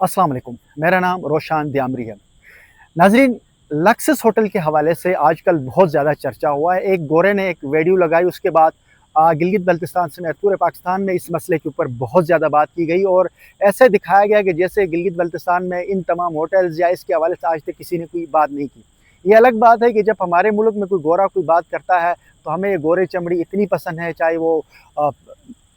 अस्सलाम वालेकुम, मेरा नाम रोशान दियामरी है। नाज़रीन, लक्सस होटल के हवाले से आजकल बहुत ज़्यादा चर्चा हुआ है। एक गोरे ने एक वीडियो लगाई, उसके बाद गिलगित बल्तिस्तान समेत पूरे पाकिस्तान में इस मसले के ऊपर बहुत ज़्यादा बात की गई और ऐसे दिखाया गया कि जैसे गिलगित बल्तिस्तान में इन तमाम होटल्स या इसके हवाले से आज तक किसी ने कोई बात नहीं की। ये अलग बात है कि जब हमारे मुल्क में कोई गोरा कोई बात करता है तो हमें ये गोरे चमड़ी इतनी पसंद है, चाहे वो अ,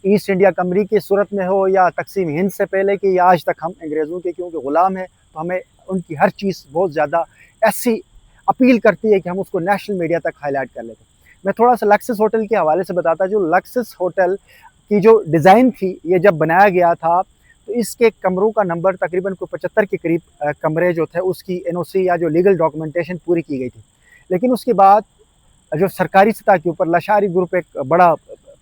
ईस्ट इंडिया कंपनी की सूरत में हो या तकसीम हिंद से पहले कि या आज तक हम अंग्रेज़ों के क्योंकि ग़ुलाम हैं, तो हमें उनकी हर चीज़ बहुत ज़्यादा ऐसी अपील करती है कि हम उसको नेशनल मीडिया तक हाईलाइट कर लेते हैं। मैं थोड़ा-सा लक्सस होटल के हवाले से बताता, जो लक्सस होटल की जो डिज़ाइन थी, ये जब बनाया गया था, तो इसके कमरों का नंबर तकरीबन कोई 75 के करीब कमरे जो थे, उसकी एनओसी या जो लीगल डॉक्यूमेंटेशन पूरी की गई थी। लेकिन उसके बाद जो सरकारी सतह के ऊपर लशारी ग्रुप एक बड़ा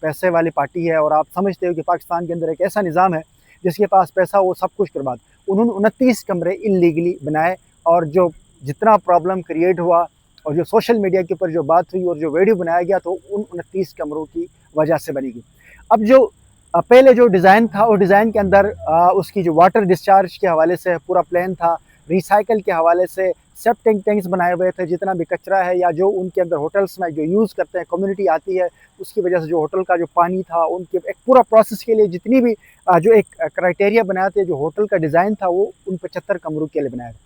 पैसे वाली पार्टी है और आप समझते हो कि पाकिस्तान के अंदर एक ऐसा निज़ाम है जिसके पास पैसा वो सब कुछ करवा दे। उन्होंने 29 कमरे इल्लीगली बनाए और जो जितना प्रॉब्लम क्रिएट हुआ और जो सोशल मीडिया के ऊपर जो बात हुई और जो वीडियो बनाया गया तो उन 29 कमरों की वजह से बनी गई। अब जो पहले जो डिज़ाइन था, वो डिज़ाइन के अंदर उसकी जो वाटर डिस्चार्ज के हवाले से पूरा प्लान था, रिसाइकिल के हवाले से सेप्टिक टैंक्स बनाए हुए थे, जितना भी कचरा है या जो उनके अंदर होटल्स में जो यूज़ करते हैं, कम्युनिटी आती है, उसकी वजह से जो होटल का जो पानी था, उनके एक पूरा प्रोसेस के लिए जितनी भी जो एक क्राइटेरिया बनाए थे, जो होटल का डिज़ाइन था, वो उन 75 कमरों के लिए बनाया था।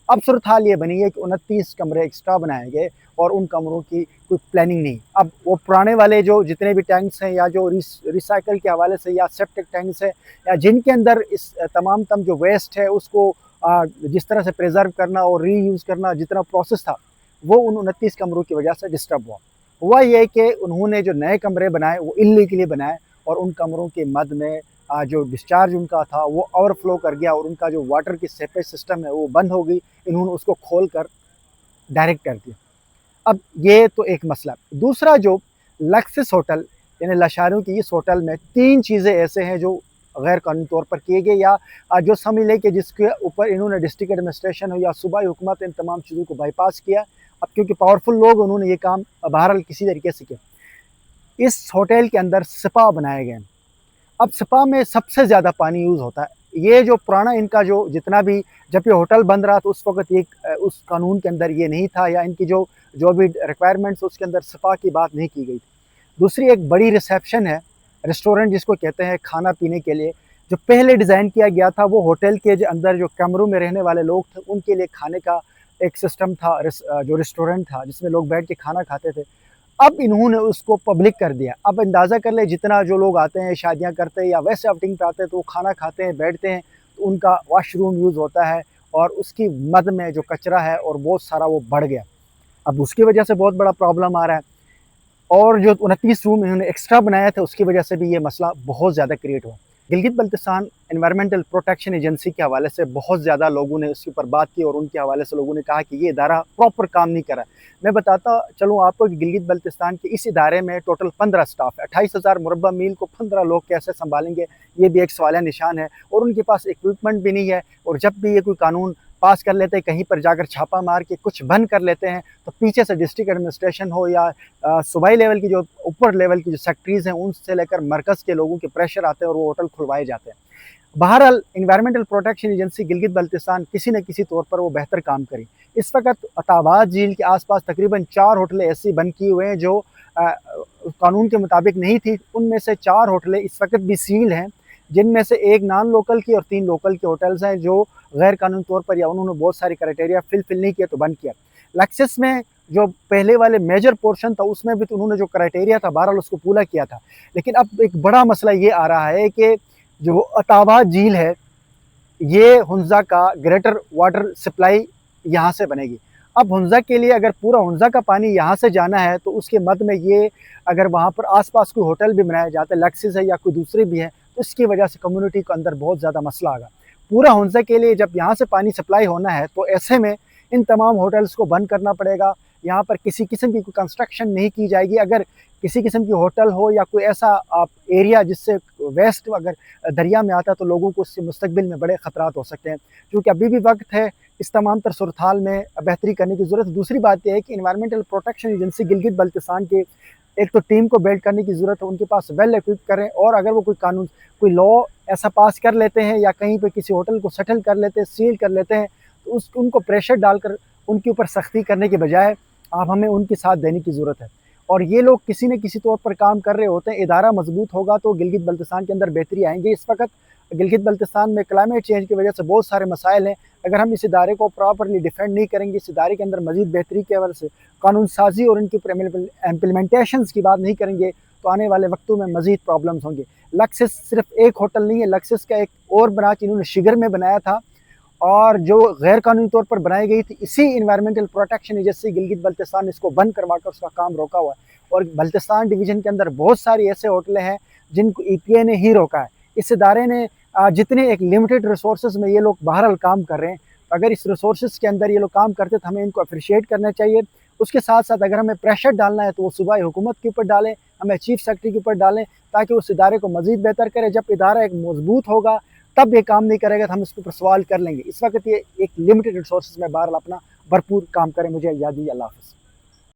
अब सूरत हाल ये बनी है कि 29 कमरे एक्स्ट्रा बनाए गए और उन कमरों की कोई प्लानिंग नहीं। अब वो पुराने वाले जो जितने भी टैंक्स हैं या जो रिसाइकिल के हवाले से या सेप्टिक टैंक्स है या जिनके अंदर इस तमाम जो वेस्ट है उसको जिस तरह से प्रिजर्व करना और रीयूज़ करना जितना प्रोसेस था, वो उन 29 कमरों की वजह से डिस्टर्ब हुआ ये कि उन्होंने जो नए कमरे बनाए वो इल्लीगली बनाए और उन कमरों के मद में जो डिस्चार्ज उनका था वो ओवरफ्लो कर गया और उनका जो वाटर की सेपेज सिस्टम है वो बंद हो गई। इन्होंने उसको खोल कर डायरेक्ट कर दिया। अब ये तो एक मसला। दूसरा, जो लक्सस होटल यानी लशारियों की इस होटल में 3 चीज़ें ऐसे हैं जो गैर कानूनी तौर पर किए गए या जो समझ लें कि जिसके ऊपर इन्होंने डिस्ट्रिक्ट एडमिनिस्ट्रेशन हो या सूबाई हुकूमत इन तमाम चीज़ों को बाईपास किया। अब क्योंकि पावरफुल लोग उन्होंने ये काम बहरहाल किसी तरीके से किया। इस होटल के अंदर स्पा बनाए गए। अब स्पा में सबसे ज़्यादा पानी यूज़ होता है। ये जो पुराना इनका जो जितना भी जब ये होटल बन रहा था उस वक़्त ये उस कानून के अंदर ये नहीं था या इनकी जो जो भी रिक्वायरमेंट्स उसके अंदर स्पा की बात नहीं की गई थी। दूसरी एक बड़ी रिसेप्शन है, रेस्टोरेंट जिसको कहते हैं खाना-पीने के लिए, जो पहले डिज़ाइन किया गया था वो होटल के जो अंदर जो कमरों में रहने वाले लोग थे उनके लिए खाने का एक सिस्टम था, जो रेस्टोरेंट था जिसमें लोग बैठ के खाना खाते थे। अब इन्होंने उसको पब्लिक कर दिया। अब अंदाज़ा कर लें जितना जो लोग आते हैं, शादियाँ करते हैं या वैसे आउटिंग पे आते हैं तो वो खाना खाते हैं, बैठते हैं, तो उनका वॉशरूम यूज़ होता है और उसकी मद में जो कचरा है और बहुत सारा वो बढ़ गया। अब उसकी वजह से बहुत बड़ा प्रॉब्लम आ रहा है और जो 29 रूम इन्होंने एक्स्ट्रा बनाया था उसकी वजह से भी ये मसला बहुत ज़्यादा क्रिएट हुआ। Gilgit Baltistan environmental protection agency के हवाले से बहुत ज़्यादा लोगों ने उसके ऊपर बात की और उनके हवाले से लोगों ने कहा कि ये इदारा प्रॉपर काम नहीं कर रहा है। मैं बताता चलूँ आपको कि गिलगित बल्तिस्तान के इस इदारे में टोटल 15 स्टाफ है। 28,000 मुरब्बा मील को 15 लोग कैसे सँभालेंगे, ये भी एक सवालिया निशान है और उनके पास इक्विपमेंट भी नहीं है और जब भी ये कोई कानून पास कर लेते हैं, कहीं पर जाकर छापा मार के कुछ बंद कर लेते हैं, तो पीछे से डिस्ट्रिक्ट एडमिनिस्ट्रेशन हो या सूबाई लेवल की जो ऊपर लेवल की जो सेक्रेटरीज़ हैं, उनसे लेकर मरकज़ के लोगों के प्रेशर आते हैं और वो होटल खुलवाए जाते हैं। बहरहाल environmental protection agency Gilgit Baltistan किसी न किसी तौर पर वो बेहतर काम करी। इस वक़्त अताबाद झील के आस-पास तकरीबन 4 होटलें ऐसी बंद किए हुए हैं जो कानून के मुताबिक नहीं थी। उनमें से 4 होटलें इस वक़्त भी सील हैं, जिनमें से 1 नॉन लोकल की और 3 लोकल के होटल्स हैं जो गैर कानूनी तौर पर या उन्होंने बहुत सारे क्राइटेरिया फिल नहीं किया तो बंद किया। लक्सस में जो पहले वाले मेजर पोर्शन था उसमें भी तो उन्होंने जो क्राइटेरिया था बहरहाल उसको पूरा किया था। लेकिन अब एक बड़ा मसला ये आ रहा है कि जो अताबा झील है, ये हुंज़ा का ग्रेटर वाटर सप्लाई यहाँ से बनेगी। अब हुंज़ा के लिए अगर पूरा हुंज़ा का पानी यहाँ से जाना है तो उसके मद में ये अगर वहाँ पर आस-पास कोई होटल भी बनाए जाते हैं, लक्सस है या कोई दूसरे भी हैं, तो इसकी वजह से कम्युनिटी के अंदर बहुत ज़्यादा मसला आएगा। पूरा हुंज़ा के लिए जब यहाँ से पानी सप्लाई होना है तो ऐसे में इन तमाम होटल्स को बंद करना पड़ेगा। यहाँ पर किसी किस्म की कोई कंस्ट्रक्शन नहीं की जाएगी। अगर किसी किस्म की होटल हो या कोई ऐसा एरिया जिससे वेस्ट अगर दरिया में आता है तो लोगों को उससे मुस्तकबिल में बड़े ख़तरात हो सकते हैं। क्योंकि अभी भी वक्त है इस तमाम तर सूरत-हाल में बेहतरी करने की ज़रूरत है। दूसरी बात ये है कि environmental protection agency Gilgit Baltistan के एक तो टीम को बिल्ड करने की ज़रूरत है, उनके पास वेल इक्विप करें, और अगर वो कोई लॉ ऐसा पास कर लेते हैं या कहीं पे किसी होटल को सेटल कर लेते हैं, सील कर लेते हैं, तो उनको प्रेशर डालकर उनके ऊपर सख्ती करने के बजाय आप हमें उनकी साथ देने की ज़रूरत है। और ये लोग किसी न किसी तौर पर काम कर रहे होते हैं, इदारा मजबूत होगा तो गिलगित बल्तिस्तान के अंदर बेहतरी आएंगी। इस वक्त गिलगित बल्तिस्तान में क्लाइमेट चेंज की वजह से बहुत सारे मसाइल हैं। अगर हम इस इदारे को प्रॉपरली डिफेंड नहीं करेंगे, इस इदारे के अंदर मजीद बेहतरी की वजह से कानून साजी और इनकी इम्प्लीमेंटेशन की बात नहीं करेंगे, तो आने वाले वक्तों में मजीद प्रॉब्लम्स होंगे। लक्सिस सिर्फ एक होटल नहीं है, लक्सिस का एक और ब्रांच इन्होंने शिगर में बनाया था, और जो गैर कानूनी तौर पर बनाई गई थी, इसी environmental protection agency Gilgit Baltistan इसको बंद करवाकर उसका काम रोका हुआ है। और बल्तिस्तान डिवीज़न के अंदर बहुत सारी ऐसे होटलें हैं जिनको EPA ने ही रोका है। इस इदारे ने जितने एक लिमिटेड रिसोर्सेज में ये लोग बहरहाल काम कर रहे हैं, तो अगर इस रिसोर्सेज के अंदर ये लोग काम करते तो हमें इनको अप्रिशिएट करना चाहिए। उसके साथ साथ अगर हमें प्रेशर डालना है तो वो सूबाई हुकूमत के ऊपर डालें, हमें चीफ सेक्रेटरी के ऊपर डालें, ताकि उस इदारे को मजीद बेहतर करें। जब इदारा एक मजबूत होगा तब ये काम नहीं करेगा तो हम इसके ऊपर सवाल कर लेंगे। इस वक्त ये एक लिमिटेड रिसोर्सेज में बहरहाल अपना भरपूर काम करें। मुझे याद ही, अल्लाह हाफ़िज़।